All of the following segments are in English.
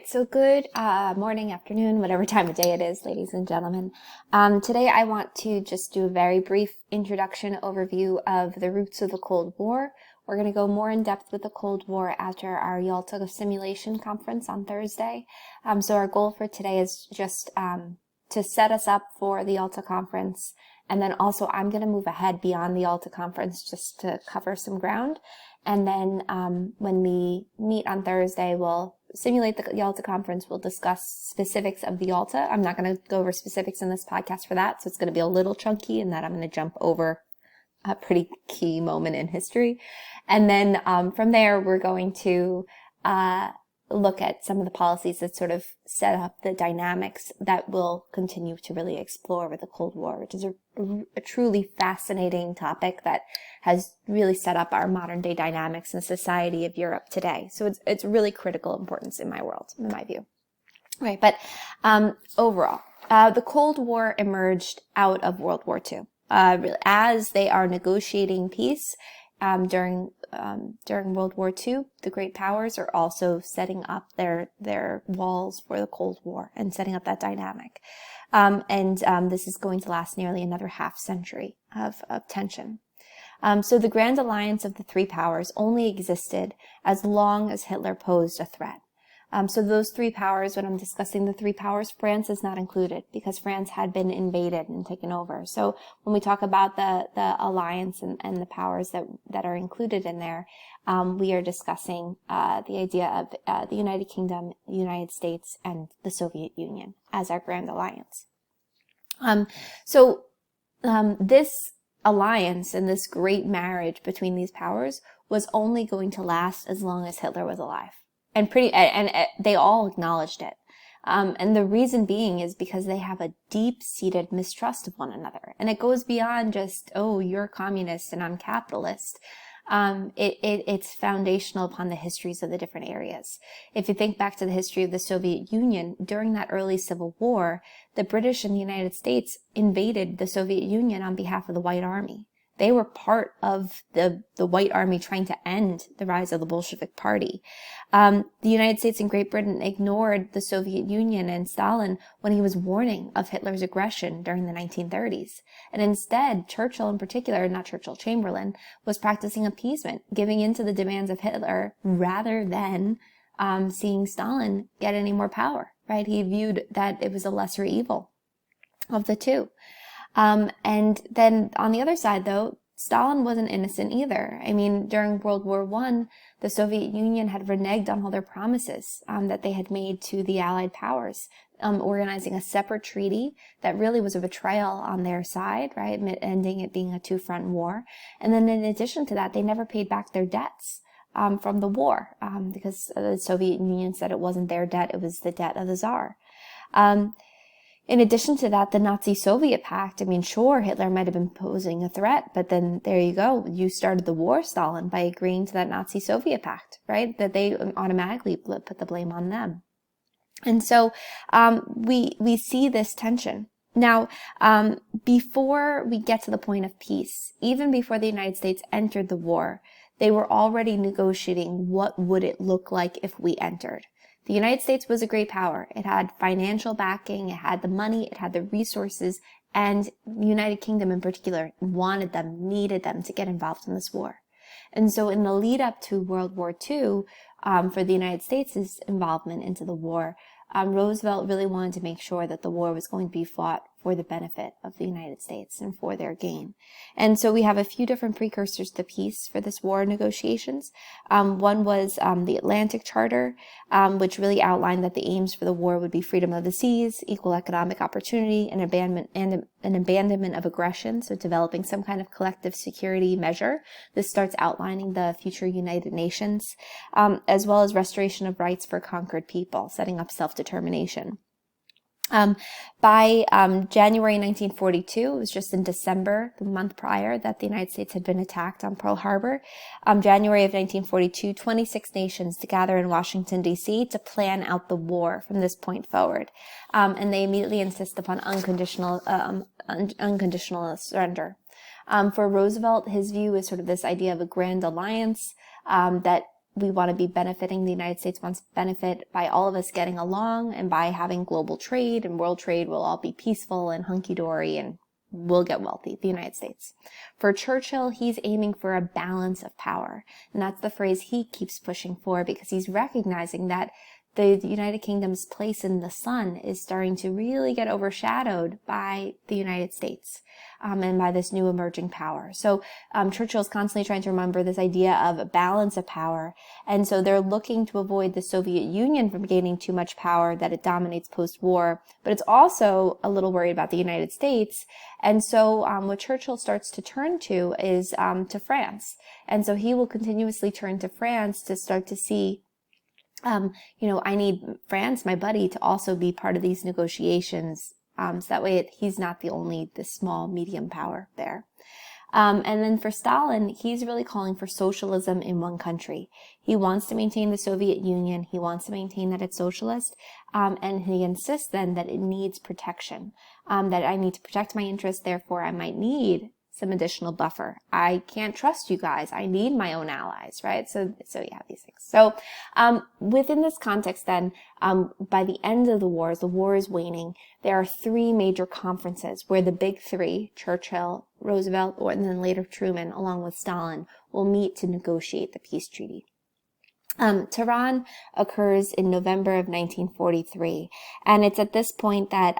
so good morning, afternoon, whatever time of day it is, ladies and gentlemen. Today I want to just do a very brief introduction overview of the roots of the Cold War. We're going to go more in depth with the Cold War after our Yalta Simulation Conference on Thursday. So our goal for today is just to set us up for the Yalta Conference. And then also I'm going to move ahead beyond the Yalta Conference just to cover some ground. And then when we meet on Thursday, we'll simulate the Yalta Conference. We'll discuss specifics of the Yalta. I'm not going to go over specifics in this podcast for that, so it's going to be a little chunky in that I'm going to jump over a pretty key moment in history. And then from there, we're going to look at some of the policies that sort of set up the dynamics that we'll continue to really explore with the Cold War, which is a truly fascinating topic that has really set up our modern day dynamics in society of Europe today. So it's really critical importance in my world, in my view. Right, but overall, the Cold War emerged out of World War II. As they are negotiating peace during World War II, the great powers are also setting up their walls for the Cold War and setting up that dynamic. This is going to last nearly another half century of tension. So the Grand Alliance of the three powers only existed as long as Hitler posed a threat. So those three powers, when I'm discussing the three powers, France is not included because France had been invaded and taken over. So when we talk about the alliance and the powers that are included in there, we are discussing the idea of the United Kingdom, the United States, and the Soviet Union as our Grand Alliance. This alliance and this great marriage between these powers was only going to last as long as Hitler was alive. And they all acknowledged it. And the reason being is because they have a deep-seated mistrust of one another. And it goes beyond just, oh, you're communist and I'm capitalist. It's foundational upon the histories of the different areas. If you think back to the history of the Soviet Union, during that early Civil War, the British and the United States invaded the Soviet Union on behalf of the White Army. They were part of the White Army trying to end the rise of the Bolshevik Party. The United States and Great Britain ignored the Soviet Union and Stalin when he was warning of Hitler's aggression during the 1930s. And instead, Churchill in particular, not Churchill, Chamberlain, was practicing appeasement, giving in to the demands of Hitler rather than seeing Stalin get any more power, right? He viewed that it was a lesser evil of the two. And then on the other side, though, Stalin wasn't innocent either. I mean, during World War I, the Soviet Union had reneged on all their promises that they had made to the Allied powers, organizing a separate treaty that really was a betrayal on their side, right, ending it being a two-front war. And then in addition to that, they never paid back their debts from the war because the Soviet Union said it wasn't their debt, it was the debt of the Tsar. In addition to that, the Nazi-Soviet pact, I mean, sure, Hitler might have been posing a threat, but then there you go. You started the war, Stalin, by agreeing to that Nazi-Soviet pact, right? That they automatically put the blame on them. And so we see this tension. Now, before we get to the point of peace, even before the United States entered the war, they were already negotiating what would it look like if we entered. The United States was a great power. It had financial backing, it had the money, it had the resources, and the United Kingdom in particular wanted them, needed them to get involved in this war. And so in the lead up to World War II, for the United States' involvement into the war, Roosevelt really wanted to make sure that the war was going to be fought for the benefit of the United States and for their gain. And so we have a few different precursors to peace for this war negotiations. One was the Atlantic Charter, which really outlined that the aims for the war would be freedom of the seas, equal economic opportunity, and an abandonment of aggression, so developing some kind of collective security measure. This starts outlining the future United Nations, as well as restoration of rights for conquered people, setting up self-determination. By January 1942, it was just in December, the month prior, that the United States had been attacked on Pearl Harbor. January of 1942, 26 nations to gather in Washington, D.C. to plan out the war from this point forward. And they immediately insist upon unconditional surrender. For Roosevelt, his view is sort of this idea of a grand alliance that we want to be benefiting. The United States wants to benefit by all of us getting along and by having global trade, and world trade will all be peaceful and hunky-dory and we'll get wealthy, the United States. For Churchill, he's aiming for a balance of power. And that's the phrase he keeps pushing for, because he's recognizing that the United Kingdom's place in the sun is starting to really get overshadowed by the United States and by this new emerging power. So Churchill's constantly trying to remember this idea of a balance of power. And so they're looking to avoid the Soviet Union from gaining too much power, that it dominates post-war. But it's also a little worried about the United States. And so what Churchill starts to turn to is to France. And so he will continuously turn to France to start to see, I need France, my buddy, to also be part of these negotiations. So that way he's not the small, medium power there. And then for Stalin, he's really calling for socialism in one country. He wants to maintain the Soviet Union. He wants to maintain that it's socialist. And he insists then that it needs protection, that I need to protect my interests. Therefore, I might need some additional buffer. I can't trust you guys. I need my own allies, right? So you have these things. So within this context then, by the end of the war is waning, there are three major conferences where the big three, Churchill, Roosevelt, and then later Truman, along with Stalin, will meet to negotiate the peace treaty. Tehran occurs in November of 1943, and it's at this point that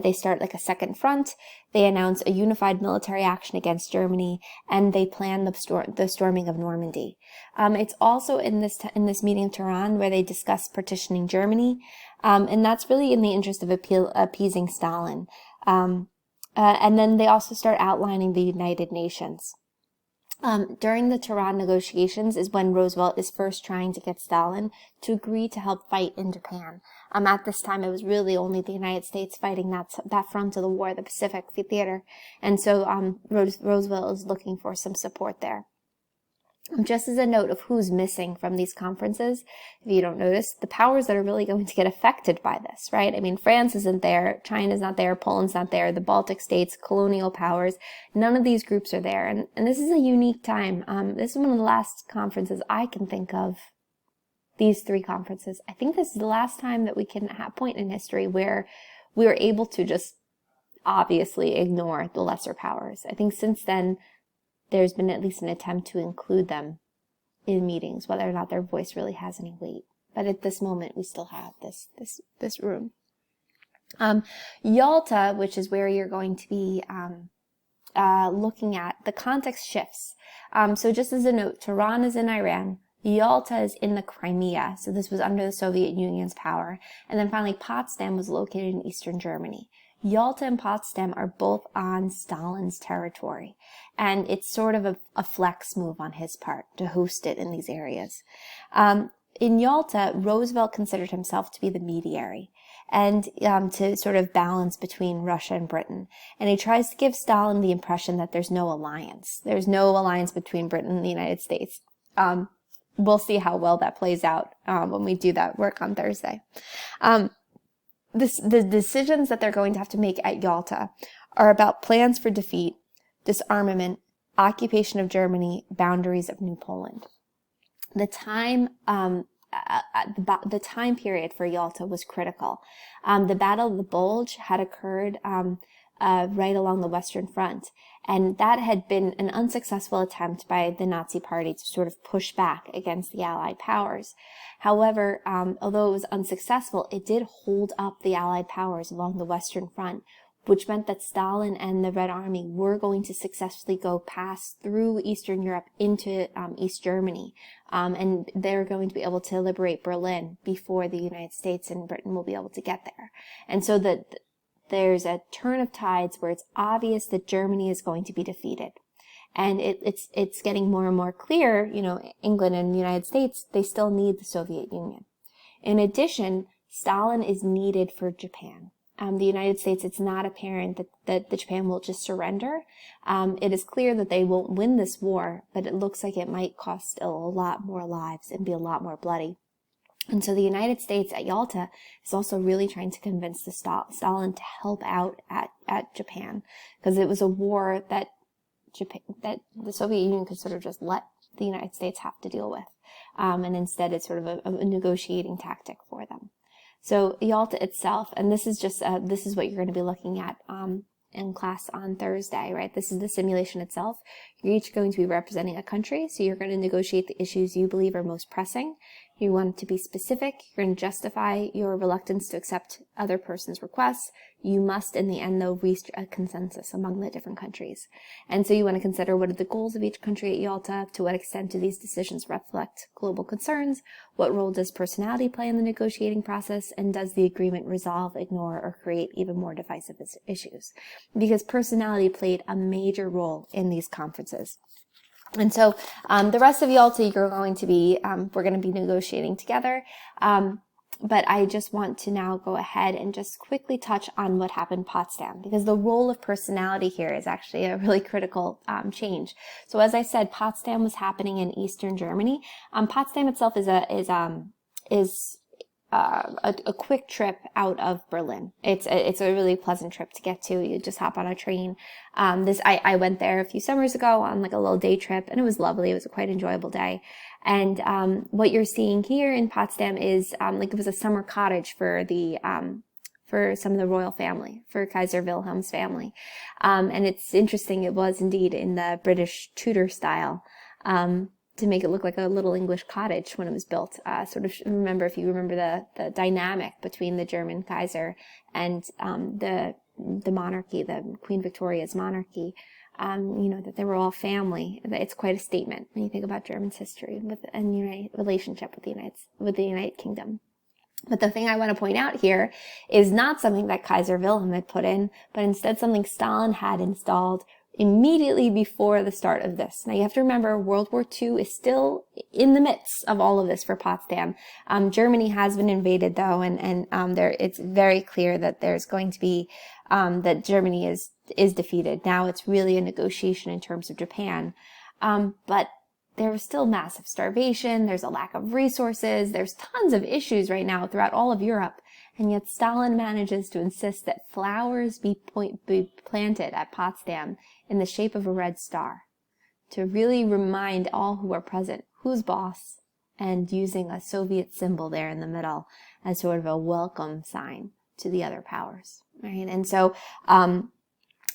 they start like a second front. They announce a unified military action against Germany, and they plan the storming of Normandy. It's also in this meeting in Tehran where they discuss partitioning Germany, and that's really in the interest of appeasing Stalin. And then they also start outlining the United Nations. During the Tehran negotiations is when Roosevelt is first trying to get Stalin to agree to help fight in Japan. At this time, it was really only the United States fighting that front of the war, the Pacific Theater. And so Roosevelt is looking for some support there. Just as a note of who's missing from these conferences, if you don't notice, the powers that are really going to get affected by this, right? I mean, France isn't there, China's not there, Poland's not there, the Baltic states, colonial powers, none of these groups are there. And this is a unique time. This is one of the last conferences I can think of, these three conferences. I think this is the last time that we can point in history where we were able to just obviously ignore the lesser powers. I think since then, there's been at least an attempt to include them in meetings, whether or not their voice really has any weight. But at this moment, we still have this room. Yalta, which is where you're going to be looking at, the context shifts. So just as a note, Tehran is in Iran, Yalta is in the Crimea, so this was under the Soviet Union's power. And then finally, Potsdam was located in eastern Germany. Yalta and Potsdam are both on Stalin's territory, and it's sort of a flex move on his part to host it in these areas. In Yalta, Roosevelt considered himself to be the mediator and to sort of balance between Russia and Britain. And he tries to give Stalin the impression that there's no alliance. There's no alliance between Britain and the United States. We'll see how well that plays out when we do that work on Thursday. The decisions that they're going to have to make at Yalta are about plans for defeat, disarmament, occupation of Germany, boundaries of New Poland. The time period for Yalta was critical. The Battle of the Bulge had occurred right along the Western Front, and that had been an unsuccessful attempt by the Nazi Party to sort of push back against the Allied powers. However, although it was unsuccessful, it did hold up the Allied powers along the Western Front, which meant that Stalin and the Red Army were going to successfully go past through Eastern Europe into East Germany, and they're going to be able to liberate Berlin before the United States and Britain will be able to get there. And so there's a turn of tides where it's obvious that Germany is going to be defeated. And it's getting more and more clear, England and the United States, they still need the Soviet Union. In addition, Stalin is needed for Japan. The United States, it's not apparent that Japan will just surrender. It is clear that they won't win this war, but it looks like it might cost still a lot more lives and be a lot more bloody. And so the United States at Yalta is also really trying to convince Stalin to help out at Japan, because it was a war that the Soviet Union could sort of just let the United States have to deal with. and instead it's sort of a negotiating tactic for them. So Yalta itself, and this is just this is what you're going to be looking at in class on Thursday, right? This is the simulation itself. You're each going to be representing a country, so you're going to negotiate the issues you believe are most pressing. You want to be specific. You're going to justify your reluctance to accept other person's requests. You must, in the end, though, reach a consensus among the different countries. And so you want to consider what are the goals of each country at Yalta, to what extent do these decisions reflect global concerns, what role does personality play in the negotiating process, and does the agreement resolve, ignore, or create even more divisive issues? Because personality played a major role in these conferences. And so the rest of Yalta, you're going to be, we're going to be negotiating together. But I just want to now go ahead and just quickly touch on what happened in Potsdam, because the role of personality here is actually a really critical change. So as I said, Potsdam was happening in Eastern Germany. Potsdam itself is a quick trip out of Berlin. It's a really pleasant trip to get to. You just hop on a train. I went there a few summers ago on like a little day trip, and it was lovely. It was a quite enjoyable day. And what you're seeing here in Potsdam is like it was a summer cottage for the for some of the royal family, for Kaiser Wilhelm's family. And it's interesting. It was indeed in the British Tudor style. To make it look like a little English cottage when it was built. If you remember the dynamic between the German Kaiser and the monarchy, the Queen Victoria's monarchy, that they were all family. It's quite a statement when you think about German's history and relationship with the United Kingdom. But the thing I want to point out here is not something that Kaiser Wilhelm had put in, but instead something Stalin had installed immediately before the start of this. Now you have to remember, World War II is still in the midst of all of this for Potsdam. Germany has been invaded though, and it's very clear that there's going to be that Germany is defeated. Now it's really a negotiation in terms of Japan, but there was still massive starvation. There's a lack of resources. There's tons of issues right now throughout all of Europe. And yet Stalin manages to insist that flowers be planted at Potsdam in the shape of a red star, to really remind all who are present who's boss, and using a Soviet symbol there in the middle as sort of a welcome sign to the other powers, right? And so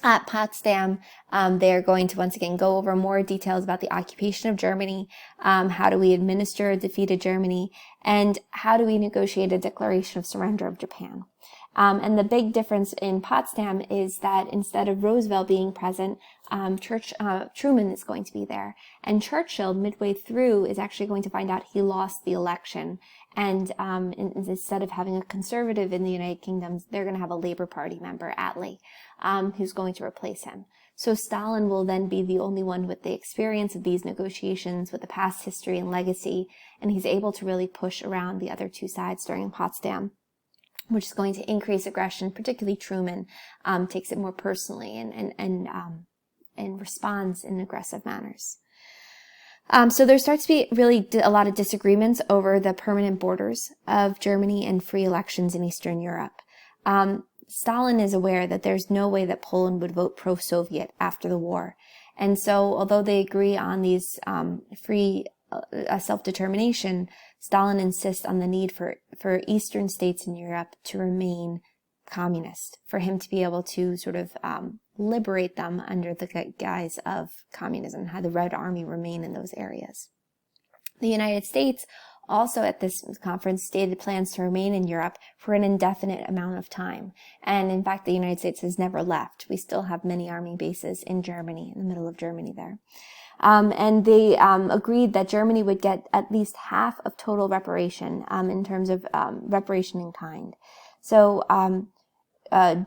at Potsdam, they're going to once again go over more details about the occupation of Germany, how do we administer defeated Germany, and how do we negotiate a declaration of surrender of Japan. And the big difference in Potsdam is that instead of Roosevelt being present, Truman is going to be there. And Churchill, midway through, is actually going to find out he lost the election. And instead of having a conservative in the United Kingdom, they're going to have a Labour Party member, Attlee, who's going to replace him. So Stalin will then be the only one with the experience of these negotiations, with the past history and legacy, and he's able to really push around the other two sides during Potsdam, which is going to increase aggression. Particularly Truman takes it more personally and responds in aggressive manners. So there starts to be really a lot of disagreements over the permanent borders of Germany and free elections in Eastern Europe. Stalin is aware that there's no way that Poland would vote pro-Soviet after the war. And so although they agree on these free self-determination, Stalin insists on the need for Eastern states in Europe to remain communist, for him to be able to sort of liberate them under the guise of communism, have the Red Army remain in those areas. The United States also at this conference stated plans to remain in Europe for an indefinite amount of time. And in fact, the United States has never left. We still have many army bases in Germany, in the middle of Germany there. And they agreed that Germany would get at least half of total reparation in terms of reparation in kind. So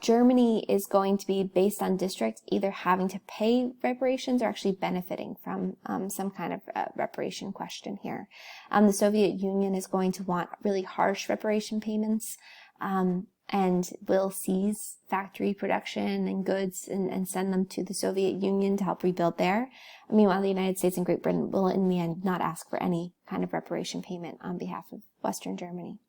Germany is going to be based on districts either having to pay reparations or actually benefiting from some kind of reparation question here. The Soviet Union is going to want really harsh reparation payments and will seize factory production and goods and send them to the Soviet Union to help rebuild there. Meanwhile, the United States and Great Britain will in the end not ask for any kind of reparation payment on behalf of Western Germany.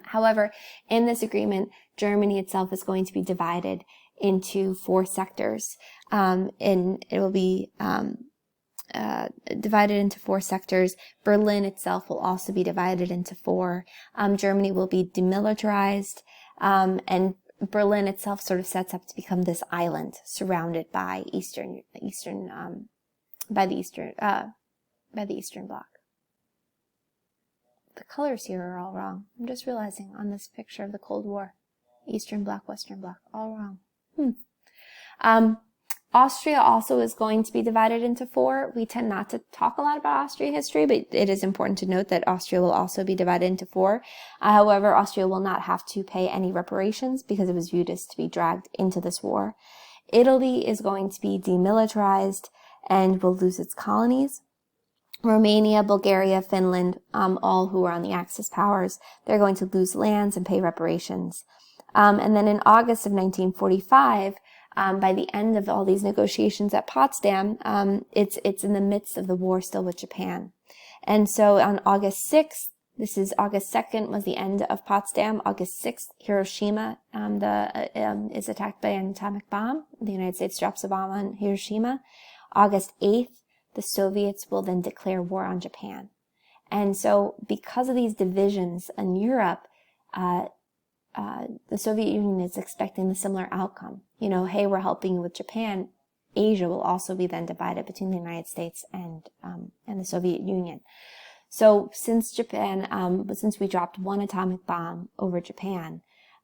However, in this agreement, Germany itself is going to be divided into 4 sectors, and it will be divided into 4 sectors. Berlin itself will also be divided into 4. Germany will be demilitarized, and Berlin itself sort of sets up to become this island surrounded by the Eastern Bloc. The colors here are all wrong. I'm just realizing on this picture of the Cold War, Eastern Bloc, Western Bloc, all wrong. Austria also is going to be divided into 4. We tend not to talk a lot about Austria history, but it is important to note that Austria will also be divided into 4. However, Austria will not have to pay any reparations because it was viewed as to be dragged into this war. Italy is going to be demilitarized and will lose its colonies. Romania, Bulgaria, Finland, all who are on the Axis powers, they're going to lose lands and pay reparations. And then in August of 1945, by the end of all these negotiations at Potsdam, it's in the midst of the war still with Japan. And so on August 6th, this is August 2nd was the end of Potsdam. August 6th, Hiroshima is attacked by an atomic bomb. The United States drops a bomb on Hiroshima. August 8th, the Soviets will then declare war on Japan. And so because of these divisions in Europe, the Soviet Union is expecting a similar outcome. You know, hey, we're helping you with Japan. Asia will also be then divided between the United States and the Soviet Union. So since we dropped one atomic bomb over Japan,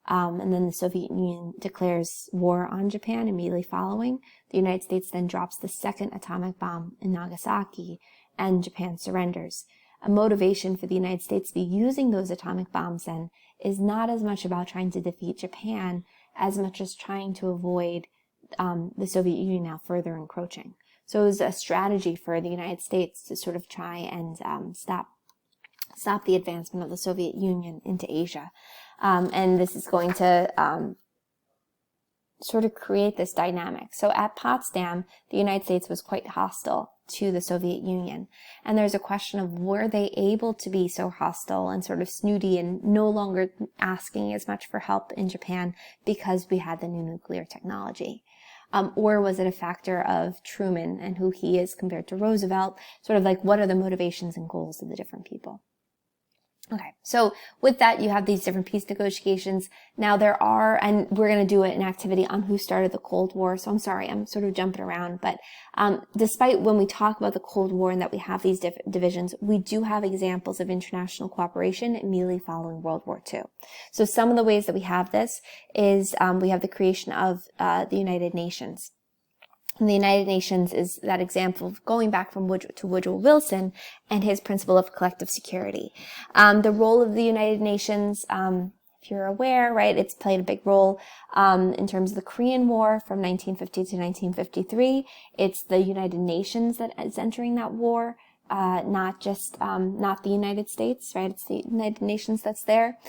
and then the Soviet Union declares war on Japan immediately following, the United States then drops the second atomic bomb in Nagasaki, and Japan surrenders. A motivation for the United States to be using those atomic bombs then is not as much about trying to defeat Japan as much as trying to avoid the Soviet Union now further encroaching. So it was a strategy for the United States to sort of try and stop the advancement of the Soviet Union into Asia. And this is going to sort of create this dynamic. So at Potsdam, the United States was quite hostile to the Soviet Union. And there's a question of, were they able to be so hostile and sort of snooty and no longer asking as much for help in Japan because we had the new nuclear technology? Or was it a factor of Truman and who he is compared to Roosevelt? Sort of like, what are the motivations and goals of the different people? Okay, so with that, you have these different peace negotiations. Now there are, and we're going to do an activity on who started the Cold War. So I'm sorry, I'm sort of jumping around. But despite when we talk about the Cold War and that we have these divisions, we do have examples of international cooperation immediately following World War II. So some of the ways that we have this is we have the creation of the United Nations. And the United Nations is that example of going back from Woodrow Wilson and his principle of collective security. The role of the United Nations, if you're aware, right, it's played a big role in terms of the Korean War from 1950 to 1953. It's the United Nations that is entering that war, not the United States, right? It's the United Nations that's there.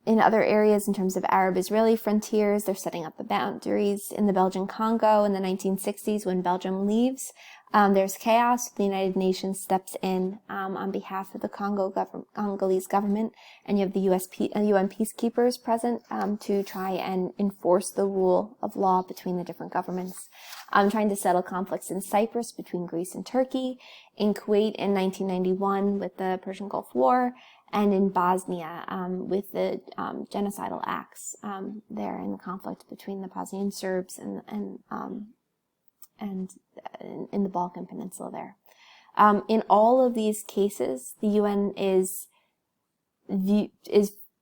In other areas, in terms of Arab-Israeli frontiers, they're setting up the boundaries. In the Belgian Congo in the 1960s, when Belgium leaves, there's chaos. The United Nations steps in on behalf of the Congolese government, and you have the UN peacekeepers present to try and enforce the rule of law between the different governments. Trying to settle conflicts in Cyprus between Greece and Turkey, in Kuwait in 1991 with the Persian Gulf War, and in Bosnia with the genocidal acts there in the conflict between the Bosnian Serbs and in the Balkan Peninsula there. In all of these cases, the UN is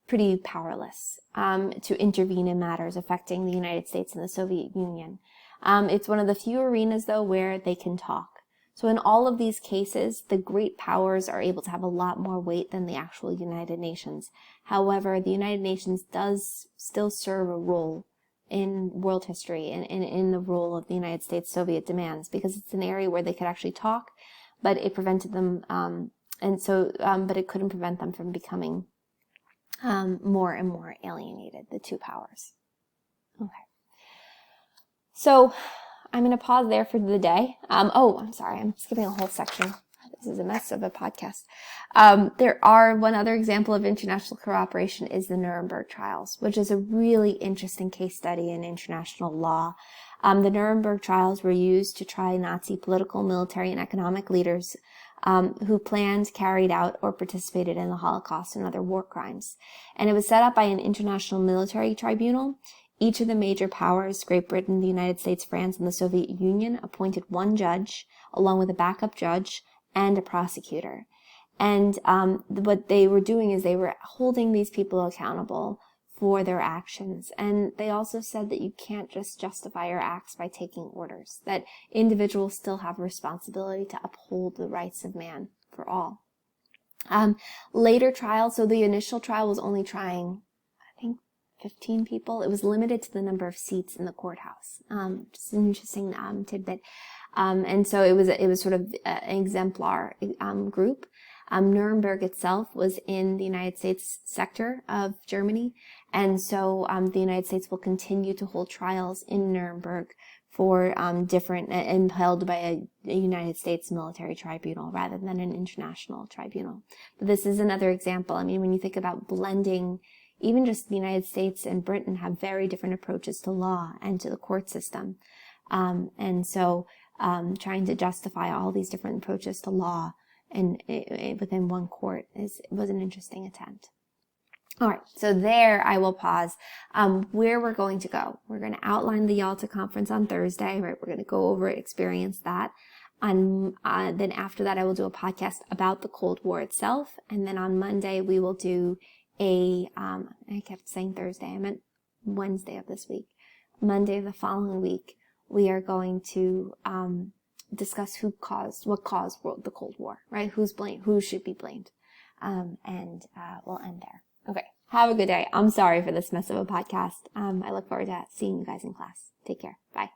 pretty powerless to intervene in matters affecting the United States and the Soviet Union. It's one of the few arenas, though, where they can talk. So in all of these cases, the great powers are able to have a lot more weight than the actual United Nations. However, the United Nations does still serve a role in world history and in the role of the United States-Soviet demands, because it's an area where they could actually talk, but it prevented them, but it couldn't prevent them from becoming more and more alienated, the two powers. Okay. So I'm going to pause there for the day. I'm sorry, I'm skipping a whole section. This is a mess of a podcast. One other example of international cooperation is the Nuremberg trials, which is a really interesting case study in international law. The Nuremberg trials were used to try Nazi political, military, and economic leaders who planned, carried out, or participated in the Holocaust and other war crimes. And it was set up by an international military tribunal. Each of the major powers, Great Britain, the United States, France, and the Soviet Union, appointed one judge, along with a backup judge and a prosecutor. And what they were doing is they were holding these people accountable for their actions. And they also said that you can't just justify your acts by taking orders, that individuals still have a responsibility to uphold the rights of man for all. Later trials, so the initial trial was only trying, I think, 15 people. It was limited to the number of seats in the courthouse. Just an interesting tidbit. And so it was sort of an exemplar group. Nuremberg itself was in the United States sector of Germany, and so the United States will continue to hold trials in Nuremberg for different and held by a United States military tribunal rather than an international tribunal. But this is another example. I mean, when you think about blending, even just the United States and Britain have very different approaches to law and to the court system, and so trying to justify all these different approaches to law and within one court was an interesting attempt. All right, so there I will pause. Where we're going to go, we're going to outline the Yalta Conference on Thursday, right? We're going to go over it, experience that. Then after that, I will do a podcast about the Cold War itself. And then on Monday, we will do I kept saying Thursday, I meant Wednesday of this week. Monday of the following week, we are going to discuss what caused the Cold War, right? Who's blamed? Who should be blamed? And we'll end there. Okay. Have a good day. I'm sorry for this mess of a podcast. I look forward to seeing you guys in class. Take care. Bye.